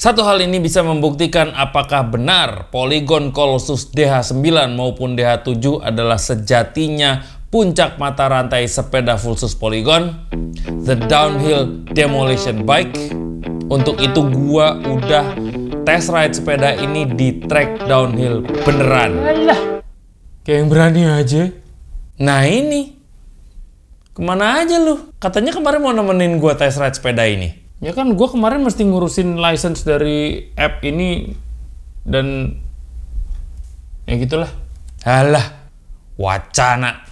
Satu hal ini bisa membuktikan apakah benar Polygon Colossus DH9 maupun DH7 adalah sejatinya puncak mata rantai sepeda full sus Polygon, the downhill demolition bike. Untuk itu gua udah test ride sepeda ini di track downhill beneran. Alah, kayak yang berani aja. Nah ini, kemana aja lu? Katanya kemarin mau nemenin gua test ride sepeda ini. Ya kan gue kemarin mesti ngurusin license dari app ini dan ya gitulah. Halah, wacana.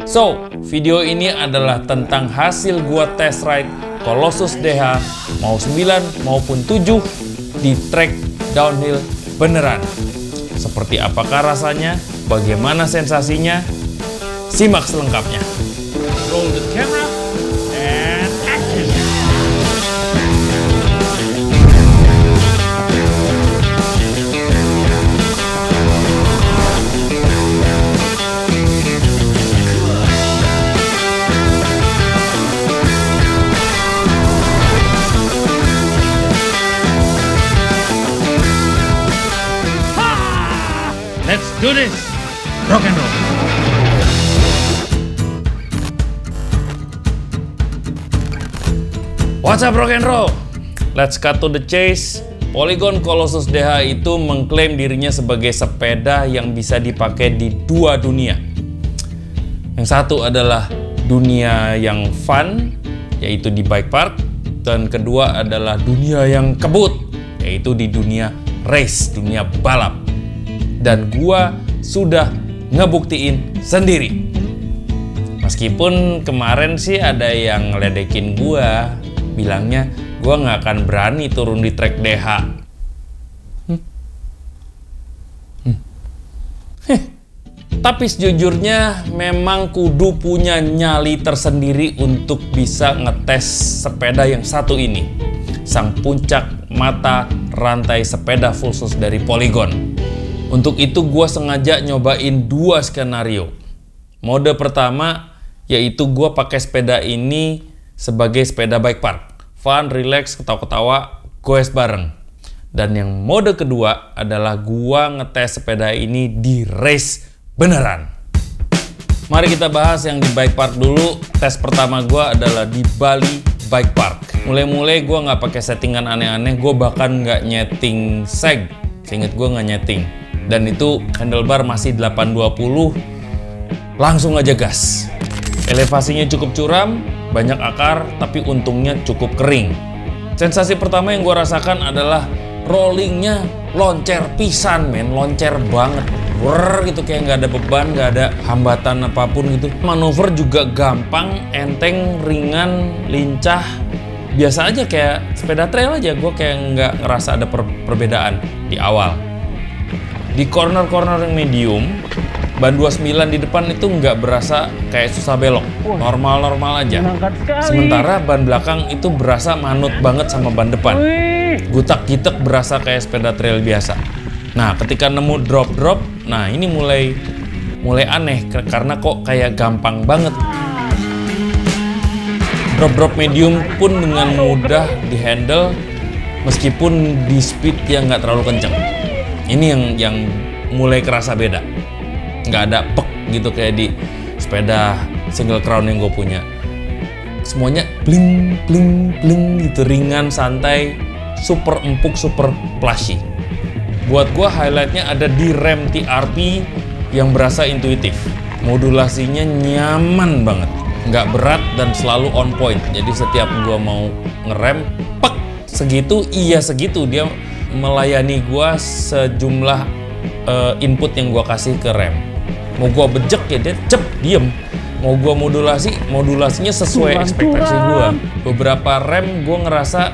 So, video ini adalah tentang hasil gua test ride Colossus DH mau 9 maupun 7 di track downhill beneran. Seperti apakah rasanya? Bagaimana sensasinya? Simak selengkapnya. Roll the camera and action. Let's do this! Rock and roll! What's up rock and roll? Let's cut to the chase. Polygon Colossus DH itu mengklaim dirinya sebagai sepeda yang bisa dipakai di dua dunia. Yang satu adalah dunia yang fun, yaitu di bike park. Dan kedua adalah dunia yang kebut, yaitu di dunia race, dunia balap. Dan gua sudah ngebuktiin sendiri. Meskipun kemarin sih ada yang ngeledekin gua, bilangnya gua nggak akan berani turun di track DH. Tapi sejujurnya memang kudu punya nyali tersendiri untuk bisa ngetes sepeda yang satu ini, sang puncak mata rantai sepeda full sus dari Polygon. Untuk itu gue sengaja nyobain dua skenario. Mode pertama yaitu gue pakai sepeda ini sebagai sepeda bike park, fun, relax, ketawa-ketawa, goes bareng. Dan yang mode kedua adalah gue ngetes sepeda ini di race beneran. Mari kita bahas yang di bike park dulu. Tes pertama gue adalah di Bali Bike Park. Mulai-mulai gue nggak pakai settingan aneh-aneh, gue bahkan nggak nyeting seg. Seinget gue nggak nyeting. Dan itu handlebar masih 820, langsung aja gas. Elevasinya cukup curam, banyak akar, tapi untungnya cukup kering. Sensasi pertama yang gue rasakan adalah rollingnya loncer pisan men, loncer banget. Brrr gitu, kayak nggak ada beban, nggak ada hambatan apapun gitu. Manuver juga gampang, enteng, ringan, lincah. Biasa aja kayak sepeda trail aja, gue kayak nggak ngerasa ada perbedaan di awal. Di corner-corner yang medium, ban 29 di depan itu nggak berasa kayak susah belok, normal-normal aja. Sementara ban belakang itu berasa manut banget sama ban depan. Gutak-gitek berasa kayak sepeda trail biasa. Nah, ketika nemu drop-drop, nah ini mulai aneh karena kok kayak gampang banget. Drop-drop medium pun dengan mudah dihandle meskipun di speed yang nggak terlalu kenceng. Ini yang mulai kerasa beda. Nggak ada pek gitu kayak di sepeda single crown yang gue punya. Semuanya bling, bling, bling gitu, ringan, santai, super empuk, super plushy. Buat gue highlightnya ada di rem TRP yang berasa intuitif. Modulasinya nyaman banget. Nggak berat dan selalu on point. Jadi setiap gue mau ngerem, pek, segitu, iya segitu. Dia melayani gua sejumlah input yang gua kasih ke rem. Mau gua bejek ya dia cep diem. Mau gua modulasinya sesuai ekspektasi gua. Beberapa rem gua ngerasa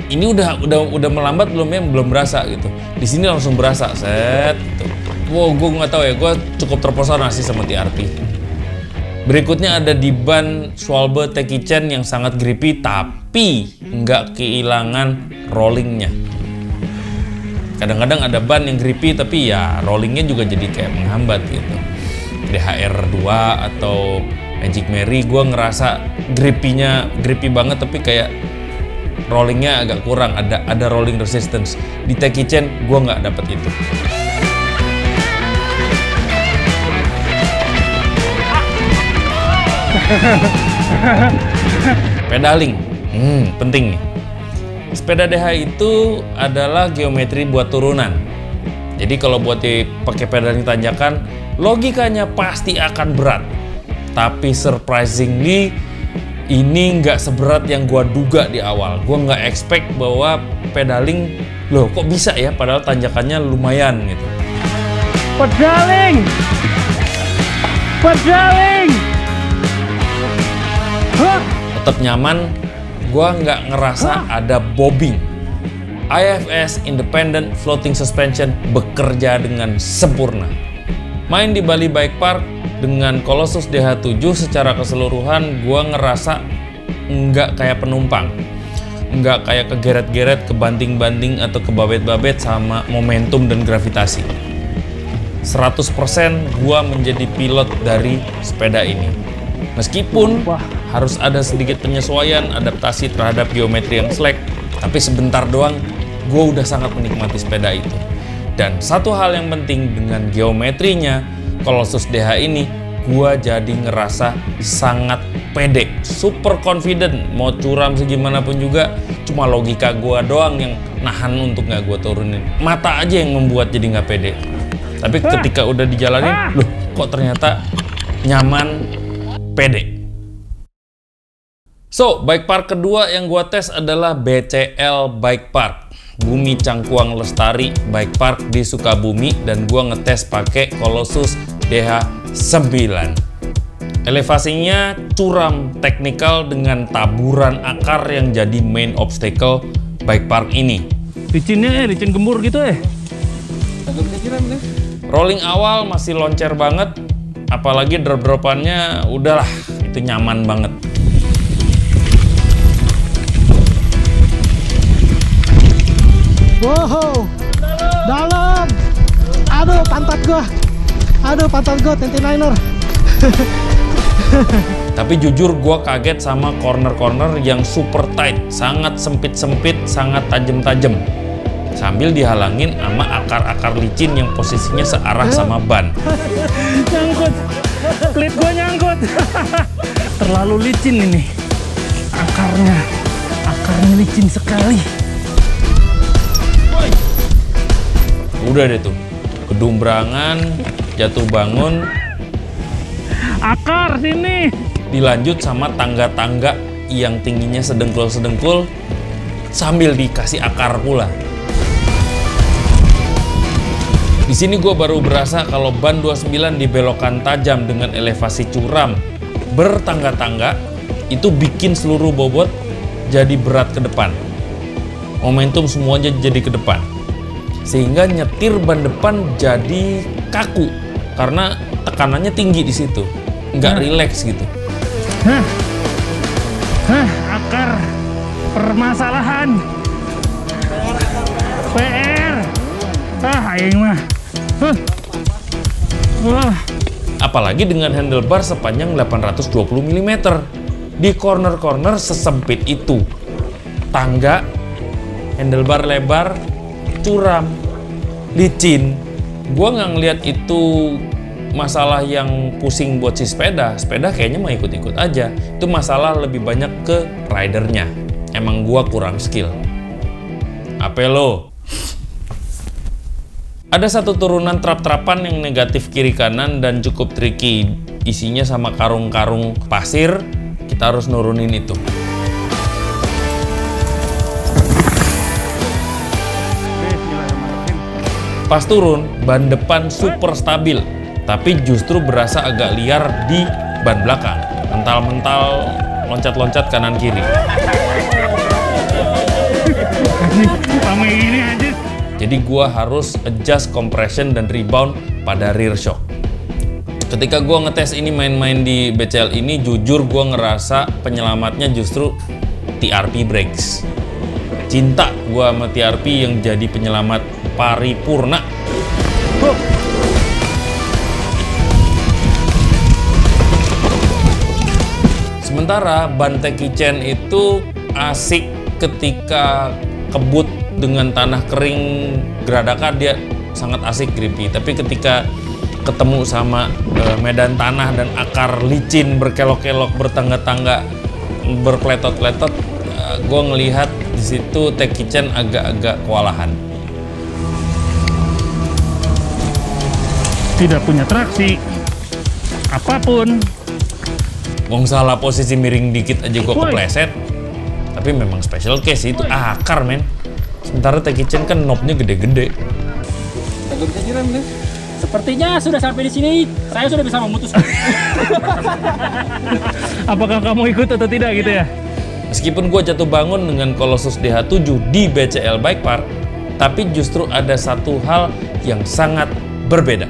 ini udah melambat belum ya, belum berasa gitu. Di sini langsung berasa set gitu. Wow, gua nggak tahu ya, gua cukup terpesona sih sama TRP. Berikutnya ada di ban Schwalbe Tekicen yang sangat grippy tapi nggak kehilangan rollingnya. Kadang-kadang ada ban yang grippy tapi ya rollingnya juga jadi kayak menghambat gitu. DHR2 atau Magic Mary gue ngerasa grippy banget tapi kayak rollingnya agak kurang, ada rolling resistance. Di Teki Chain gue nggak dapet itu. Pedaling, penting nih. Sepeda DH itu adalah geometri buat turunan. Jadi kalau buat pakai pedaling tanjakan, logikanya pasti akan berat. Tapi surprisingly, ini nggak seberat yang gua duga di awal. Gua nggak expect bahwa pedaling, loh kok bisa ya, padahal tanjakannya lumayan gitu. Pedaling! Pedaling! Huh? Tetap nyaman, gua nggak ngerasa ada bobbing. IFS Independent Floating Suspension bekerja dengan sempurna. Main di Bali Bike Park dengan Colossus DH7 secara keseluruhan gua ngerasa nggak kayak penumpang, nggak kayak kegeret-geret, kebanting-banting atau kebabet-babet sama momentum dan gravitasi. 100% gua menjadi pilot dari sepeda ini. Meskipun harus ada sedikit penyesuaian, adaptasi terhadap geometri yang slack, tapi sebentar doang gue udah sangat menikmati sepeda itu. Dan satu hal yang penting dengan geometrinya Colossus DH ini, gue jadi ngerasa sangat pede, super confident, mau curam segimanapun juga, cuma logika gue doang yang nahan untuk nggak gue turunin. Mata aja yang membuat jadi nggak pede. Tapi ketika udah dijalanin, loh kok ternyata nyaman, pede. So, bike park kedua yang gua tes adalah BCL Bike Park, Bumi Cangkuang Lestari Bike Park di Sukabumi, dan gua ngetes pakai Colossus DH9. Elevasinya curam teknikal dengan taburan akar yang jadi main obstacle bike park ini. Licinnya licin gembur gitu Rolling awal masih loncer banget, apalagi drop-dropannya udahlah, itu nyaman banget. Wow, dalam. Aduh, pantat gua 29er. Tapi jujur gue kaget sama corner-corner yang super tight, sangat sempit-sempit, sangat tajam-tajam, sambil dihalangin sama akar-akar licin yang posisinya searah sama ban. Nyangkut, klit gua nyangkut. Terlalu licin ini, akarnya licin sekali. Udah deh tuh, kedumbrangan, jatuh bangun, Akar sini. dilanjut sama tangga-tangga yang tingginya sedengkul-sedengkul sambil dikasih akar pula. Di sini gue baru berasa kalau ban 29 dibelokkan tajam dengan elevasi curam bertangga-tangga itu bikin seluruh bobot jadi berat ke depan. Momentum semuanya jadi ke depan. Sehingga nyetir ban depan jadi kaku karena tekanannya tinggi di situ. Nggak rileks gitu. Akar permasalahan. PR. Aing mah. Apalagi dengan handlebar sepanjang 820 mm. Di corner-corner sesempit itu. Tangga, handlebar lebar, curam, licin. Gua nggak ngeliat itu masalah yang pusing buat si sepeda. Sepeda kayaknya mau ikut-ikut aja. Itu masalah lebih banyak ke ridernya. Emang gua kurang skill. Apa lo? Ada satu turunan trap-trapan yang negatif kiri kanan dan cukup tricky. Isinya sama karung-karung pasir. Kita harus nurunin itu. Pas turun, ban depan super stabil, tapi justru berasa agak liar di ban belakang. Mental-mental, loncat-loncat kanan kiri. Ramai ini aja. Jadi gua harus adjust compression dan rebound pada rear shock. Ketika gua ngetes ini main-main di BCL ini, jujur gua ngerasa penyelamatnya justru TRP brakes. Cinta gua sama TRP yang jadi penyelamat paripurna. Sementara ban Teki Chain itu asik ketika kebut dengan tanah kering geradakan dia sangat asik grippy. Tapi ketika ketemu sama medan tanah dan akar licin berkelok-kelok, bertangga-tangga, berkletot-kletot, gue ngelihat di situ Tech Kitchen agak-agak kewalahan. Tidak punya traksi apapun. Wong salah posisi miring dikit aja gue kepleset. Tapi memang special case itu akar men. Sementara Tech Kitchen kan knobnya gede-gede. Agak bisa direm nih. Sepertinya sudah sampai di sini. Saya sudah bisa memutuskan. Apakah kamu ikut atau tidak gitu ya? Meskipun gue jatuh bangun dengan Colossus DH7 di BCL Bike Park, tapi justru ada satu hal yang sangat berbeda.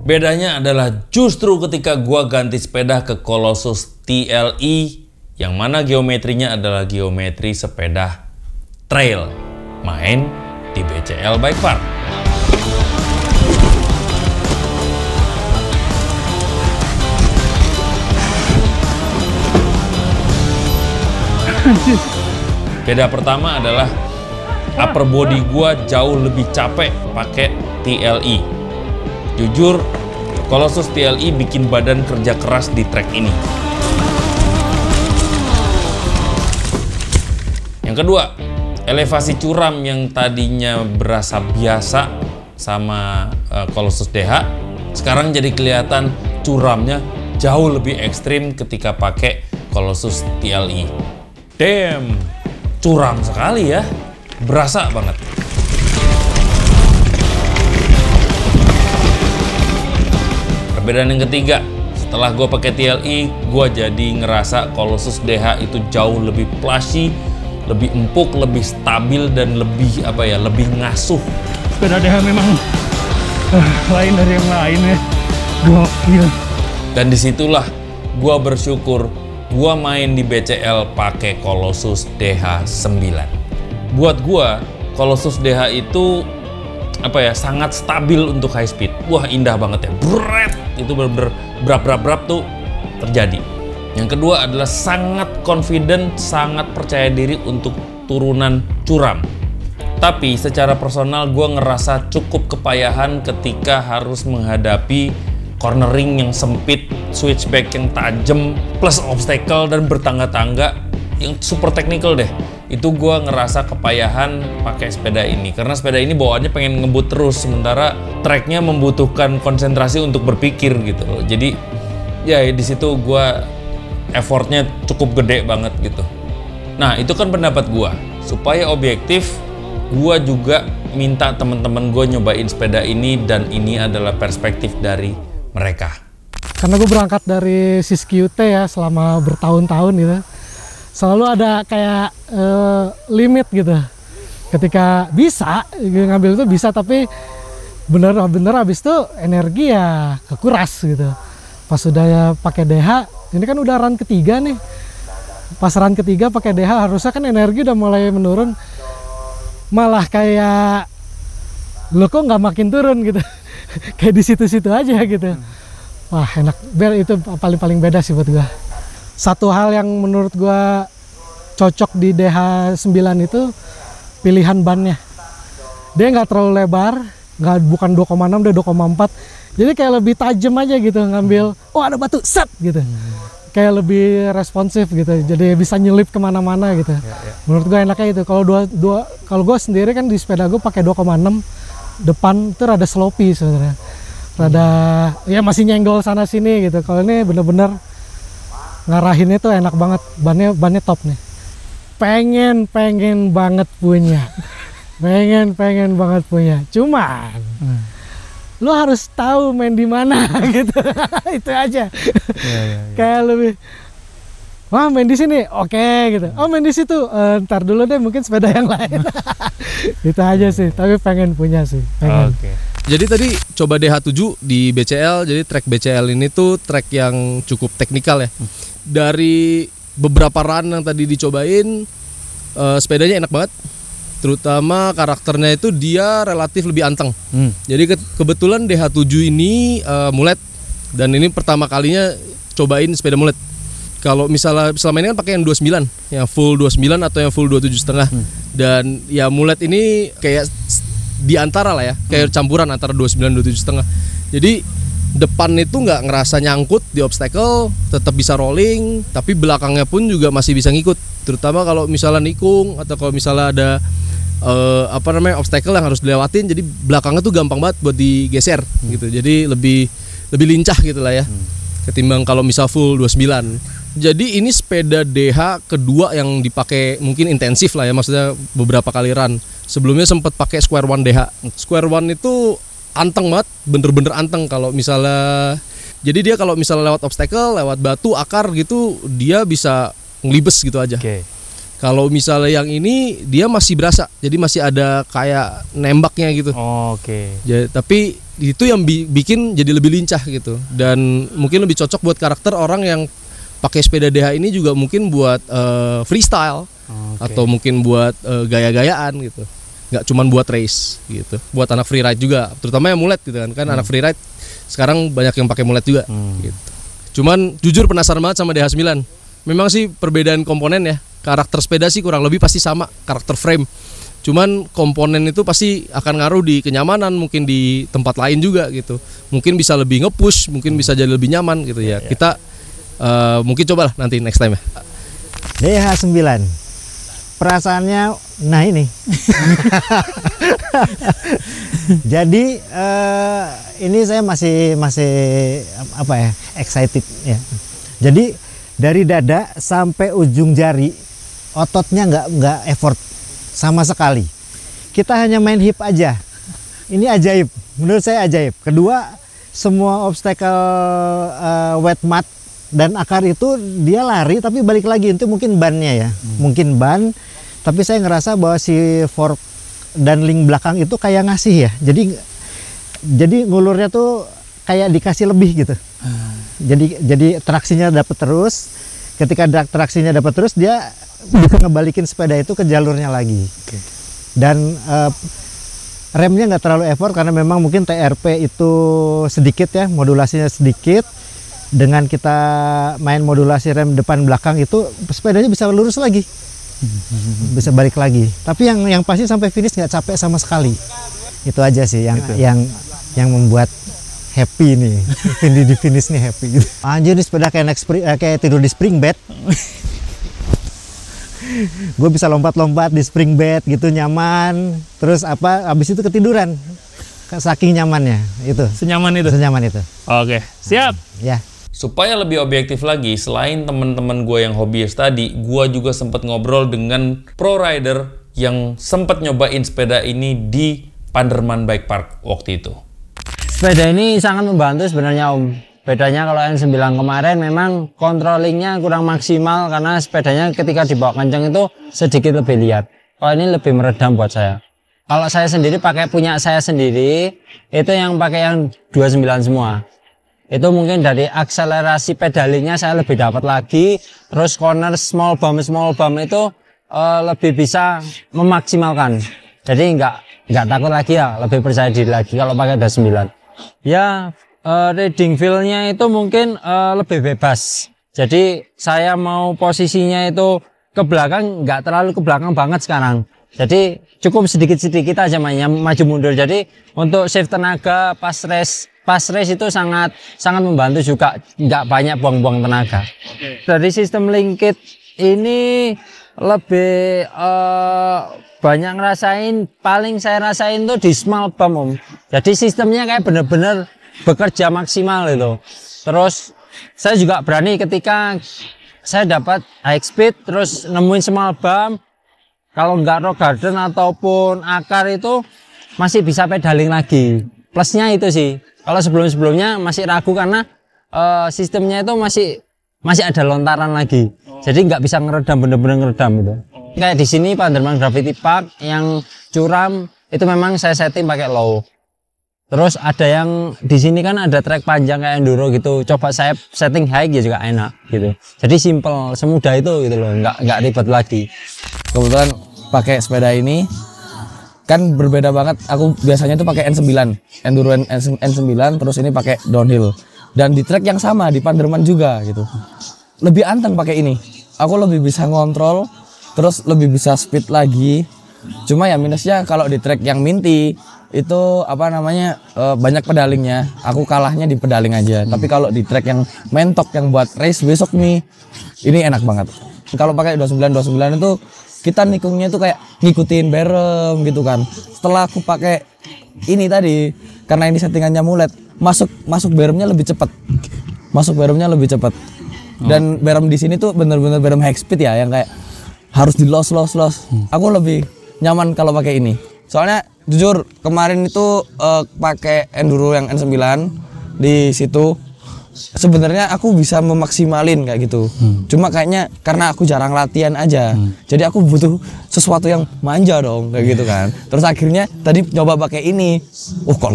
Bedanya adalah justru ketika gua ganti sepeda ke Colossus TLE, yang mana geometrinya adalah geometri sepeda trail, main di BCL Bike Park. Beda pertama adalah upper body gua jauh lebih capek pakai TLE. Jujur, Colossus TLE bikin badan kerja keras di trek ini. Yang kedua, elevasi curam yang tadinya berasa biasa sama Colossus DH, sekarang jadi kelihatan curamnya jauh lebih ekstrim ketika pakai Colossus TLE. Damn, curam sekali ya, berasa banget. Perbedaan yang ketiga, setelah gue pakai TLE, gue jadi ngerasa Colossus DH itu jauh lebih plushy, lebih empuk, lebih stabil, dan lebih lebih ngasuh. Sepeda DH memang lain dari yang lain ya. Gokil. Dan disitulah gue bersyukur gue main di BCL pakai Colossus DH9. Buat gue, Colossus DH itu sangat stabil untuk high speed. Wah, indah banget ya. Bret, itu bener-bener brap tuh terjadi. Yang kedua adalah sangat confident, sangat percaya diri untuk turunan curam. Tapi secara personal gue ngerasa cukup kepayahan ketika harus menghadapi cornering yang sempit, switchback yang tajam, plus obstacle dan bertangga-tangga yang super technical deh. Itu gue ngerasa kepayahan pakai sepeda ini karena sepeda ini bawaannya pengen ngebut terus, sementara treknya membutuhkan konsentrasi untuk berpikir gitu loh. Jadi ya di situ gue effortnya cukup gede banget gitu. Nah, itu kan pendapat gue. Supaya objektif, gue juga minta teman-teman gue nyobain sepeda ini, dan ini adalah perspektif dari mereka. Karena gue berangkat dari SISQT ya selama bertahun-tahun gitu. Selalu ada kayak limit gitu. Ketika bisa ngambil itu bisa, tapi bener-bener habis itu energi ya kekuras gitu. Pas udah pakai DH, ini kan udah run ketiga nih. Pas run ketiga pakai DH harusnya kan energi udah mulai menurun. Malah kayak lo kok nggak makin turun gitu. Kayak di situ-situ aja gitu. Wah, enak. Itu paling beda sih buat gua. Satu hal yang menurut gua cocok di DH9 itu pilihan bannya. Dia nggak terlalu lebar, bukan 2,6, dia 2,4. Jadi kayak lebih tajam aja gitu ngambil. Oh, ada batu, set gitu. Kayak lebih responsif gitu. Jadi bisa nyelip kemana-mana gitu. Menurut gua enaknya itu. Kalau gua sendiri kan di sepeda gua pakai 2,6, depan itu rada sloppy sebenarnya. Rada ya masih nyenggol sana sini gitu. Kalau ini bener-bener ngarahinnya tuh enak banget, bannya top nih. Pengen banget punya. pengen banget punya. Cuman lu harus tahu main di mana gitu. Itu aja. Kayak lebih wah, main di sini, oke gitu. Oh, main di situ, ntar dulu deh, mungkin sepeda yang lain. Itu aja sih, tapi pengen punya sih. Oke. Jadi tadi coba DH7 di BCL, jadi trek BCL ini tuh trek yang cukup teknikal ya. Dari beberapa run yang tadi dicobain, sepedanya enak banget. Terutama karakternya itu dia relatif lebih anteng. Jadi kebetulan DH7 ini mulet, dan ini pertama kalinya cobain sepeda mulet. Kalau misalnya selama ini kan pakai yang 29, yang full 29 atau yang full 27,5. Dan ya mulet ini kayak di antara lah ya, kayak campuran antara 29 dan 27,5. Jadi depan itu nggak ngerasa nyangkut di obstacle, tetap bisa rolling, tapi belakangnya pun juga masih bisa ngikut. Terutama kalau misalnya nikung atau kalau misalnya ada obstacle yang harus dilewatin, jadi belakangnya tuh gampang banget buat digeser gitu. Jadi lebih lincah gitu lah ya. Ketimbang kalau misal full 29. Jadi ini sepeda DH kedua yang dipakai mungkin intensif lah ya, maksudnya beberapa kali run. Sebelumnya sempat pakai Square One DH. Square One itu anteng banget, bener-bener anteng kalau misalnya. Jadi dia kalau misalnya lewat obstacle, lewat batu, akar gitu, dia bisa ngelibes gitu aja. Kalau misalnya yang ini dia masih berasa, jadi masih ada kayak nembaknya gitu. Tapi itu yang bikin jadi lebih lincah gitu, dan mungkin lebih cocok buat karakter orang yang pakai sepeda DH ini juga mungkin buat freestyle atau mungkin buat gaya-gayaan gitu, nggak cuman buat race gitu, buat anak freeride juga, terutama yang mulet gitu kan anak freeride sekarang banyak yang pakai mulet juga gitu. Cuman jujur penasaran banget sama DH9. Memang sih perbedaan komponen ya, karakter sepeda sih kurang lebih pasti sama, karakter frame. Cuman komponen itu pasti akan ngaruh di kenyamanan, mungkin di tempat lain juga gitu. Mungkin bisa lebih nge-push, mungkin bisa jadi lebih nyaman gitu ya. Kita mungkin cobalah nanti next time ya. DH9 perasaannya nah ini. Jadi ini saya masih excited ya. Jadi dari dada sampai ujung jari ototnya nggak effort sama sekali. Kita hanya main hip aja. Ini ajaib, menurut saya ajaib. Kedua, semua obstacle wet mat dan akar itu dia lari tapi balik lagi, itu mungkin bannya ya, mungkin ban. Tapi saya ngerasa bahwa si fork dan link belakang itu kayak ngasih ya. Jadi ngulurnya tuh kayak dikasih lebih gitu. Jadi traksinya dapat terus. Ketika traksinya dapat terus, dia bisa ngebalikin sepeda itu ke jalurnya lagi. Dan remnya nggak terlalu effort karena memang mungkin TRP itu sedikit ya, modulasinya sedikit. Dengan kita main modulasi rem depan belakang itu sepedanya bisa lurus lagi, bisa balik lagi. Tapi yang pasti sampai finish nggak capek sama sekali. Itu aja sih yang membuat happy nih. Di finish nih happy gitu. Anjir, ini sepeda kayak tidur di spring bed. Gue bisa lompat-lompat di spring bed gitu, nyaman. Terus abis itu ketiduran, saking nyamannya itu. Senyaman itu. Oke, siap. Ya. Supaya lebih objektif lagi, selain teman-teman gue yang hobiis tadi, gue juga sempat ngobrol dengan pro rider yang sempat nyobain sepeda ini di Panderman Bike Park waktu itu. Sepeda ini sangat membantu sebenarnya Om. Bedanya kalau N9 kemarin memang controllingnya kurang maksimal karena sepedanya ketika dibawa kencang itu sedikit lebih lihat. Kalau ini lebih meredam buat saya. Kalau saya sendiri punya saya sendiri, itu yang pakai yang 29 semua. Itu mungkin dari akselerasi pedalingnya saya lebih dapat lagi. Terus corner small bump itu lebih bisa memaksimalkan. Jadi nggak takut lagi ya, lebih percaya diri lagi kalau pakai 29. Ya, riding feel-nya itu mungkin lebih bebas. Jadi saya mau posisinya itu ke belakang, nggak terlalu ke belakang banget sekarang. Jadi cukup sedikit-sedikit aja mainnya maju mundur. Jadi untuk save tenaga pas race itu sangat membantu juga, nggak banyak buang-buang tenaga. Dari sistem link kit ini lebih banyak ngerasain, paling saya rasain tuh di small bump Om. Jadi sistemnya kayak bener-bener bekerja maksimal itu. Terus saya juga berani ketika saya dapat high speed terus nemuin small bump, kalau nggak rock garden ataupun akar itu masih bisa pedaling lagi. Plusnya itu sih. Kalau sebelum-sebelumnya masih ragu karena sistemnya itu masih ada lontaran lagi. Jadi nggak bisa ngeredam, bener-bener ngeredam itu. Kayak di sini Panderman Gravity Park yang curam itu memang saya setting pakai low. Terus ada yang di sini kan ada trek panjang kayak enduro gitu. Coba saya setting high ya juga enak gitu. Jadi simple, semudah itu gitu loh, nggak ribet lagi. Kebetulan pakai sepeda ini kan berbeda banget. Aku biasanya tuh pakai N9, enduro N9, terus ini pakai downhill. Dan di trek yang sama di Panderman juga gitu. lebih anteng pakai ini. Aku lebih bisa ngontrol, terus lebih bisa speed lagi. Cuma ya minusnya kalau di track yang Minty itu banyak pedalingnya. Aku kalahnya di pedaling aja. Tapi kalau di track yang mentok yang buat race besok nih, ini enak banget. Kalau pakai 29 itu kita nikungnya tuh kayak ngikutin berem gitu kan. Setelah aku pakai ini tadi, karena ini settingannya mulet, masuk beremnya lebih cepat. Dan berem di sini tuh bener-bener berem high speed ya, yang kayak harus di los. Aku lebih nyaman kalau pakai ini. Soalnya jujur kemarin itu pakai enduro yang N9 di situ. Sebenarnya aku bisa memaksimalin kayak gitu. Cuma kayaknya karena aku jarang latihan aja. Jadi aku butuh sesuatu yang manja dong kayak gitu kan. Terus akhirnya tadi nyoba pakai ini. Kok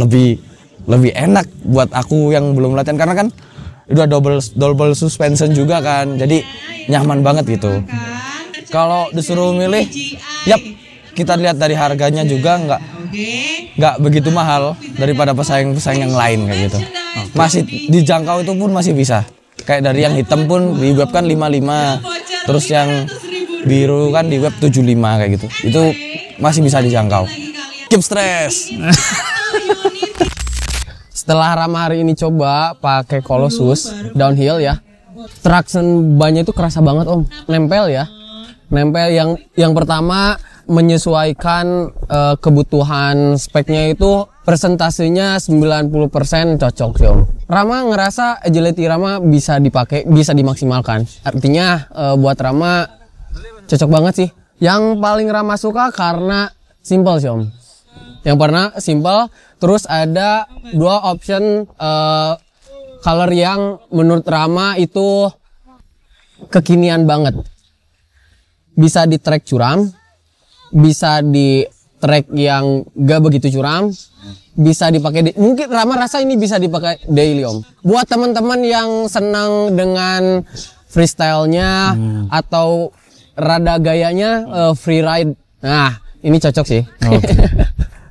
lebih enak buat aku yang belum latihan, karena kan udah double suspension juga kan. Jadi nyaman banget gitu. Kalau disuruh milih, yap, kita lihat dari harganya juga nggak begitu mahal daripada pesaing-pesaing yang lain kayak gitu. Masih dijangkau, itu pun masih bisa. Kayak dari yang hitam pun di web kan 55, terus yang biru kan di web 75 kayak gitu. Itu masih bisa dijangkau. Keep stress. Setelah Rama hari ini coba pakai Colossus downhill ya, traction bannya itu kerasa banget Om. Nempel yang pertama menyesuaikan kebutuhan speknya itu persentasenya 90% cocok sih Om. Rama ngerasa agility Rama bisa dipakai, bisa dimaksimalkan. Artinya buat Rama cocok banget sih. Yang paling Rama suka karena simple sih Om. Yang pernah simple, terus ada 2 option color yang menurut Rama itu kekinian banget. Bisa di track curam, bisa di track yang gak begitu curam, bisa dipakai mungkin Rama rasa ini bisa dipakai daily Om. Buat teman-teman yang senang dengan freestyle-nya atau rada gayanya free ride. Nah, ini cocok sih.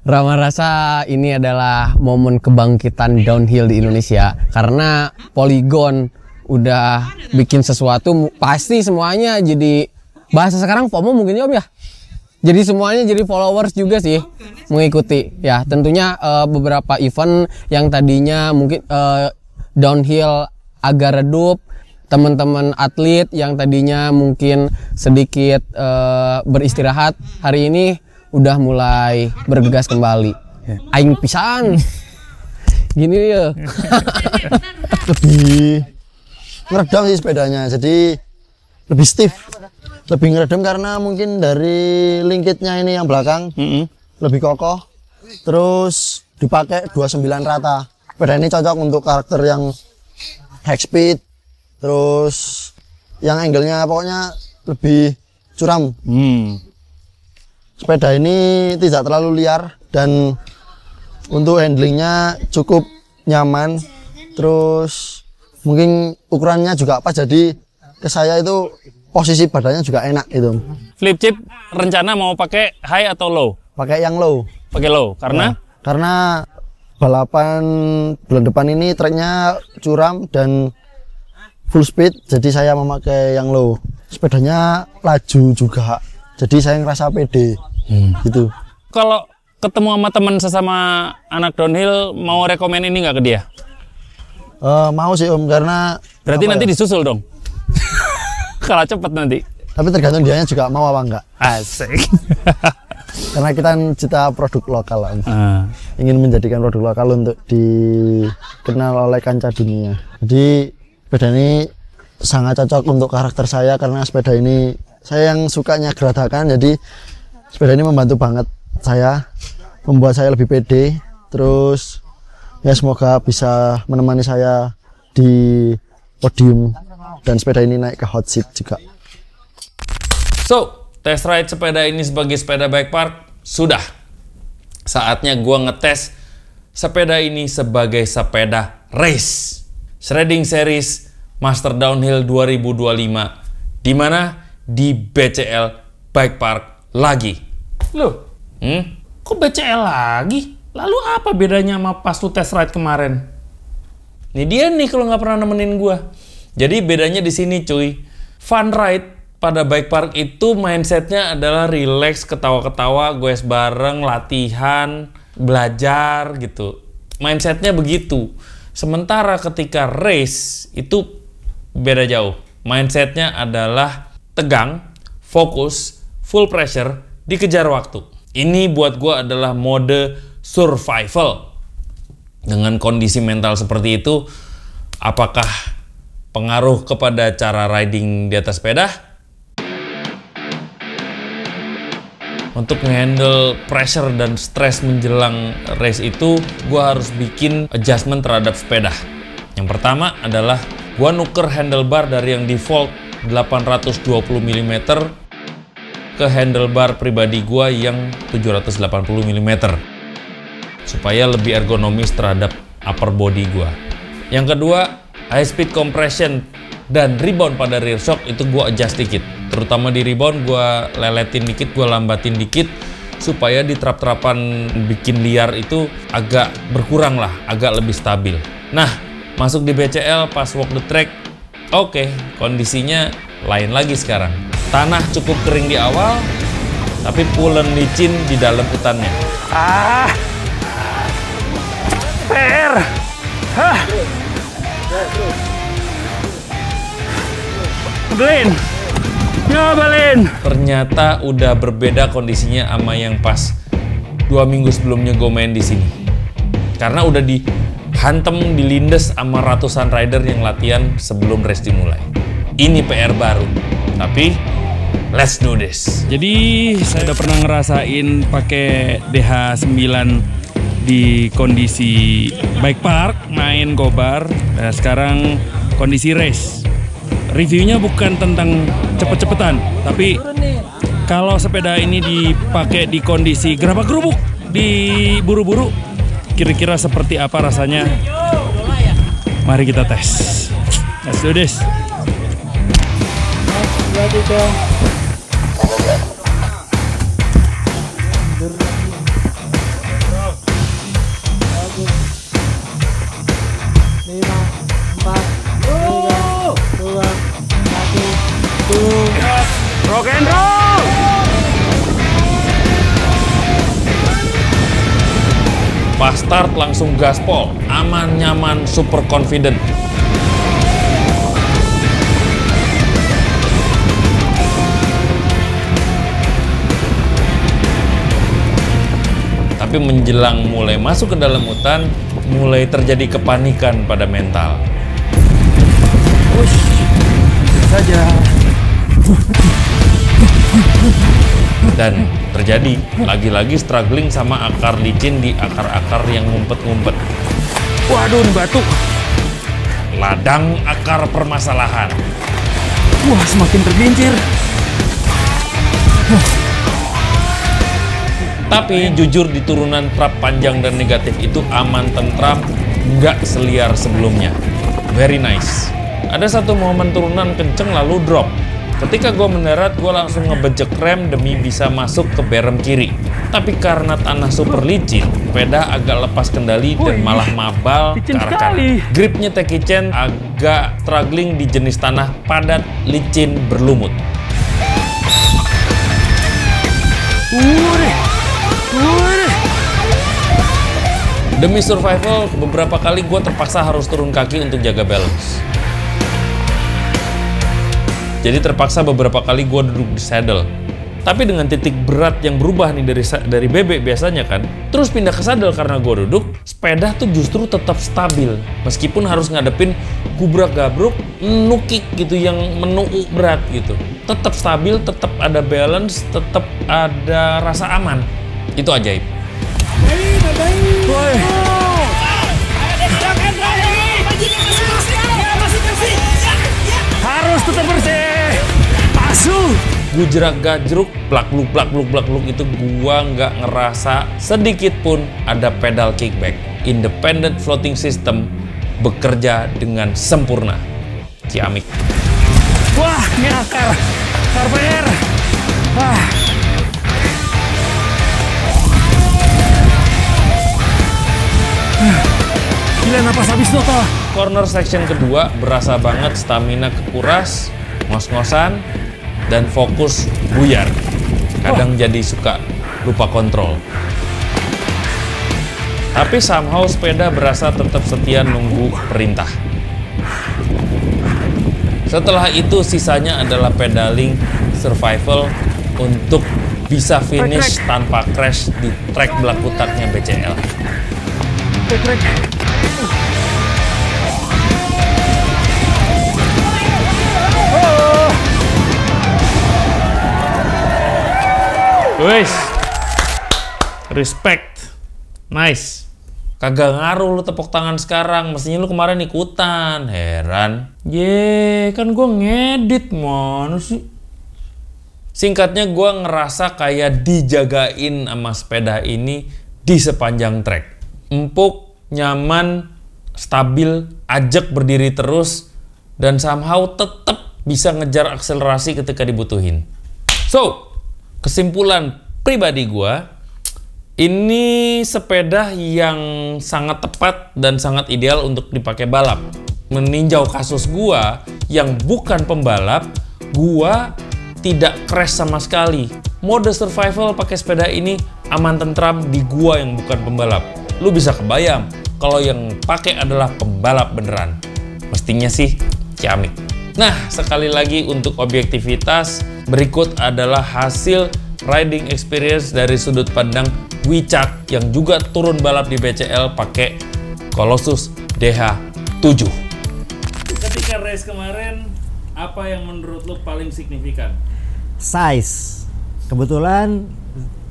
Rama rasa ini adalah momen kebangkitan downhill di Indonesia, karena Polygon udah bikin sesuatu, pasti semuanya jadi bahasa sekarang FOMO mungkin ya Om ya. Jadi semuanya jadi followers juga sih mengikuti. Ya tentunya beberapa event yang tadinya mungkin downhill agak redup, teman-teman atlet yang tadinya mungkin sedikit beristirahat, hari ini udah mulai bergegas kembali. Aing pisan. Gini ya. Lebih ngeredam sih sepedanya, jadi lebih stiff. Lebih ngeredam karena mungkin dari linkitnya ini yang belakang lebih kokoh. Terus dipakai 29 rata. Sepeda ini cocok untuk karakter yang high speed. Terus yang angle-nya pokoknya lebih curam. Sepeda ini tidak terlalu liar dan untuk handlingnya cukup nyaman. Terus mungkin ukurannya juga pas, jadi ke saya itu posisi badannya juga enak itu. Flip chip rencana mau pakai high atau low? Pakai yang low. Pakai low karena? Ya, karena balapan bulan depan ini treknya curam dan full speed, jadi saya memakai yang low. Sepedanya laju juga, jadi saya ngerasa pede. Gitu. Kalau ketemu sama teman sesama anak downhill, mau rekomen ini nggak ke dia? Mau sih Om, karena berarti nanti disusul dong. Kalau cepet nanti. Tapi tergantung dianya juga mau apa enggak. Asik. Karena kita cita produk lokal Om. Ingin menjadikan produk lokal untuk dikenal oleh kancah dunia. Jadi sepeda ini sangat cocok untuk karakter saya, karena sepeda ini saya yang sukanya geradakan, jadi sepeda ini membantu banget saya, membuat saya lebih pede. Terus ya semoga bisa menemani saya di podium dan sepeda ini naik ke hot seat juga. So, test ride sepeda ini sebagai sepeda bike park sudah. Saatnya gua ngetes sepeda ini sebagai sepeda race. Shredding Series Master Downhill 2025. Di mana? Di BCL Bike Park lagi. Loh, kok BCL lagi? Lalu apa bedanya sama pas lu test ride kemarin? Ini dia nih kalau nggak pernah nemenin gua. Jadi bedanya di sini cuy. Fun ride pada bike park itu mindsetnya adalah relax, ketawa-ketawa, goes bareng, latihan, belajar gitu. Mindsetnya begitu. Sementara ketika race itu beda jauh. Mindsetnya adalah tegang, fokus, full pressure, dikejar waktu. Ini buat gue adalah mode survival. Dengan kondisi mental seperti itu, apakah pengaruh kepada cara riding di atas sepeda? Untuk nge-handle pressure dan stres menjelang race itu, gue harus bikin adjustment terhadap sepeda. Yang pertama adalah gue nuker handlebar dari yang default 820 mm ke handlebar pribadi gue yang 780 mm. Supaya lebih ergonomis terhadap upper body gua. Yang kedua, high speed compression dan rebound pada rear shock itu gua adjust dikit. Terutama di rebound gua leletin dikit, gua lambatin dikit supaya di trap-trapan bikin liar itu agak berkurang lah, agak lebih stabil. Nah, masuk di BCL pas walk the track, oke, kondisinya lain lagi sekarang. Tanah cukup kering di awal, tapi pulen licin di dalam hutannya. PR. Hah. Belin. Nyobalin. Ternyata udah berbeda kondisinya sama yang pas 2 minggu sebelumnya gue main di sini. Karena udah dihantem, dilindes sama ratusan rider yang latihan sebelum race dimulai. Ini PR baru. Tapi let's do this. Jadi saya udah pernah ngerasain pakai DH9 di kondisi bike park, main gobar. Nah, sekarang kondisi race. Reviewnya bukan tentang cepet-cepetan, tapi kalau sepeda ini dipakai di kondisi gerabak-gerubuk, di buru-buru, kira-kira seperti apa rasanya? Mari kita tes. Let's do this. Rock and roll. Pas start langsung gaspol, aman, nyaman, super confident. Tapi menjelang mulai masuk ke dalam hutan, mulai terjadi kepanikan pada mental. Push saja. Dan terjadi lagi-lagi struggling sama akar licin di akar-akar yang ngumpet-ngumpet. Waduh, ini batu. Ladang akar permasalahan. Wah, semakin tergelincir. Tapi jujur di turunan trap panjang dan negatif itu aman, tentram, nggak seliar sebelumnya. Very nice. Ada satu momen turunan kenceng lalu drop. Ketika gue mendarat, gue langsung ngebejek rem demi bisa masuk ke berem kiri. Tapi karena tanah super licin, sepeda agak lepas kendali dan malah mabal ke arah kanan. Gripnya Teki Chen agak struggling di jenis tanah padat, licin, berlumut. Demi survival, beberapa kali gue terpaksa harus turun kaki untuk jaga balance. Jadi terpaksa beberapa kali gue duduk di saddle. Tapi dengan titik berat yang berubah nih dari bebek biasanya kan, terus pindah ke saddle karena gue duduk, sepeda tuh justru tetap stabil. Meskipun harus ngadepin gubrak-gabruk, nukik gitu yang menuu berat gitu. Tetap stabil, tetap ada balance, tetap ada rasa aman. Itu ajaib. Harus tetap bersih. Asuh. Gujrak gajruk, blak-bluk itu gua nggak ngerasa sedikit pun ada pedal kickback. Independent floating system bekerja dengan sempurna. Ciamik. Wah, ini akar PR. Wah. Gila. tarik napas habis dulu toh. Corner section kedua berasa banget stamina kekuras, ngos-ngosan, dan fokus buyar. Kadang jadi suka lupa kontrol. Tapi somehow sepeda berasa tetap setia nunggu perintah. Setelah itu sisanya adalah pedaling survival untuk bisa finish tanpa crash di trek Blakutaknya BCL. Wes, respect, nice. Kagak ngaruh lu tepuk tangan sekarang, mestinya lu kemarin ikutan, heran. Kan gue ngedit, mana sih? Singkatnya gue ngerasa kayak dijagain sama sepeda ini di sepanjang trek. Empuk, nyaman, stabil, ajak berdiri terus, dan somehow tetap bisa ngejar akselerasi ketika dibutuhin. So, kesimpulan pribadi gue, ini sepeda yang sangat tepat dan sangat ideal untuk dipakai balap. Meninjau kasus gua yang bukan pembalap, gua tidak crash sama sekali. Mode survival pakai sepeda ini aman tentram di gua yang bukan pembalap. Lu bisa kebayang kalau yang pakai adalah pembalap beneran. Mestinya sih ciamik. Nah, sekali lagi untuk objektivitas, berikut adalah hasil riding experience dari sudut pandang Wicak yang juga turun balap di BCL pakai Colossus DH7. Ketika race kemarin, apa yang menurut lo paling signifikan? Size. Kebetulan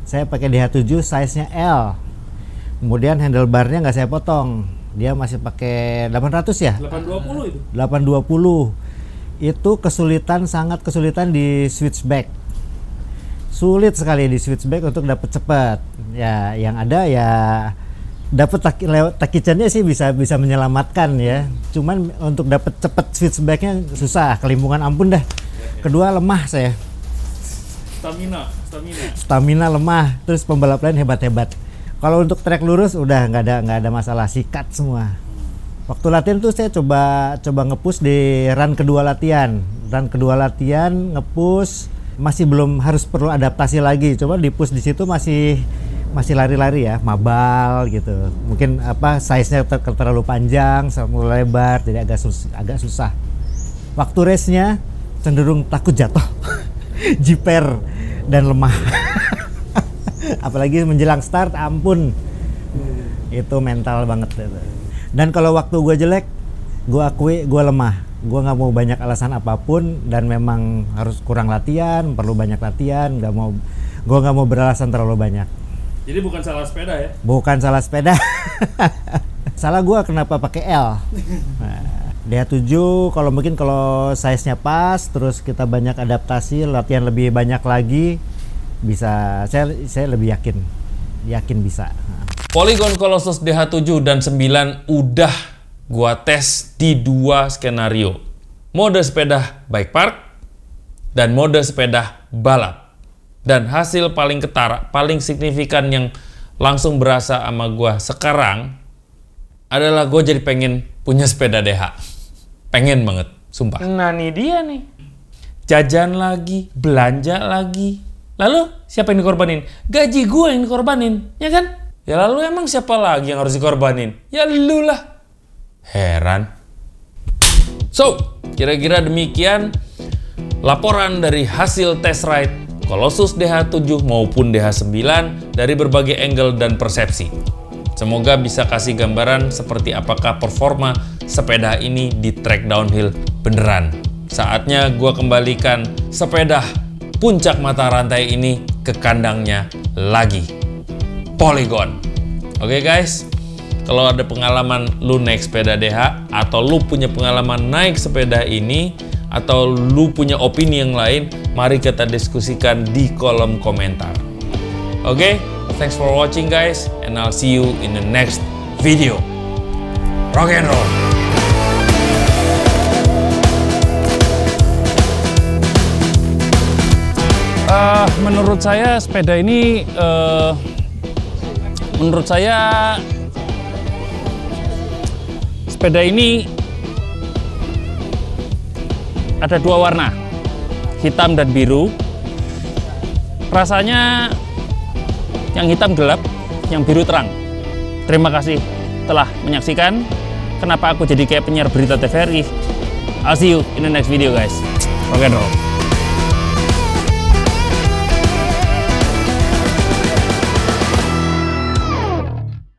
saya pakai DH7 size-nya L. Kemudian handlebarnya nggak saya potong. Dia masih pakai 800 ya? 820 itu. 820. Itu sangat kesulitan di switchback. Sulit sekali di switchback untuk dapat cepat. Ya, yang ada ya dapat lewat takicannya sih bisa menyelamatkan ya. Cuman untuk dapat cepat switchbacknya susah, kelimpungan ampun dah. Kedua lemah saya. Stamina lemah, terus pembalap lain hebat-hebat. Kalau untuk trek lurus udah nggak ada masalah, sikat semua. Waktu latihan tuh saya coba nge-push di run kedua latihan. Nge-push masih belum harus perlu adaptasi lagi. Coba di-push di situ masih lari-lari ya, mabal gitu. Mungkin size-nya terlalu panjang, terlalu lebar, jadi agak susah. Waktu race-nya cenderung takut jatuh, jiper dan lemah. Apalagi menjelang start, ampun. Itu mental banget gitu. Dan kalau waktu gue jelek, gue akui gue lemah. Gue nggak mau banyak alasan apapun dan memang harus kurang latihan, perlu banyak latihan. Gue nggak mau beralasan terlalu banyak. Jadi bukan salah sepeda ya? Bukan salah sepeda. Salah gue kenapa pakai L. Nah, DH7 kalau size-nya pas, terus kita banyak adaptasi, latihan lebih banyak lagi, bisa. Saya lebih yakin bisa. Polygon Colossus DH7 dan 9 udah gua tes di 2 skenario. Mode sepeda bike park dan mode sepeda balap. Dan hasil paling ketara, paling signifikan yang langsung berasa sama gua sekarang adalah gua jadi pengen punya sepeda DH. Pengen banget, sumpah. Nah nih dia nih. Jajan lagi, belanja lagi. Lalu siapa yang dikorbanin? Gaji gua yang dikorbanin, ya kan? Ya lalu emang siapa lagi yang harus dikorbanin? Ya lu lah. Heran. So, kira-kira demikian laporan dari hasil test ride Colossus DH7 maupun DH9 dari berbagai angle dan persepsi. Semoga bisa kasih gambaran seperti apakah performa sepeda ini di trek downhill beneran. Saatnya gua kembalikan sepeda puncak mata rantai ini ke kandangnya lagi. Polygon. Oke guys. Kalau ada pengalaman lu naik sepeda DH atau lu punya pengalaman naik sepeda ini atau lu punya opini yang lain, mari kita diskusikan di kolom komentar. Oke, thanks for watching guys and I'll see you in the next video. Rock and roll. Menurut saya sepeda ini Sepeda ini ada 2 warna, hitam dan biru. Rasanya yang hitam gelap, yang biru terang. Terima kasih telah menyaksikan. Kenapa aku jadi kayak penyiar berita TVRI? I'll see you in the next video guys. Rock and roll.